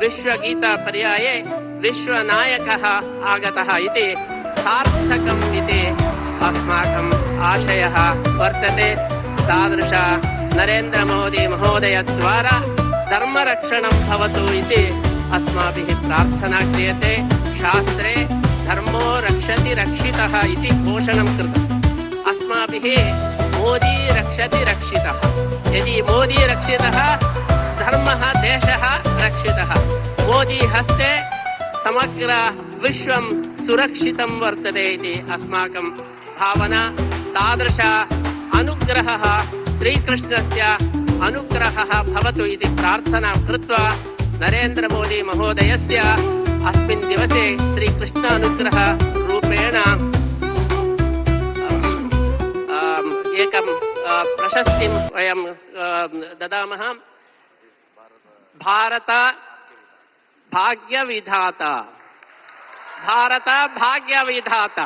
विश्वगीतापर्याये विश्वनायकः आगतः इति सार्थकम् इति अस्माकम् आशयः वर्तते। तादृश नरेन्द्रमोदी महोदयद्वारा धर्मरक्षणं भवतु इति अस्माभिः प्रार्थना क्रियते। शास्त्रे धर्मो रक्षति रक्षितः इति घोषणं कृतम्। अस्माभिः मोदी रक्षति रक्षितः। यदि मोदी रक्षितः धर्मः देशः रक्षितः। मोदी हस्ते समग्र विश्वं सुरक्षितं वर्तते इति अस्माकं भावना। तादृश अनुग्रहः श्रीकृष्णस्य अनुग्रहः भवतु इति प्रार्थनां कृत्वा नरेन्द्रमोदी महोदयस्य अस्मिन् दिवसे श्रीकृष्ण अनुग्रह रूपेण एकं प्रशस्तिं वयं ददामः। भारत भाग्यविधाता, भारत भाग्यविधाता।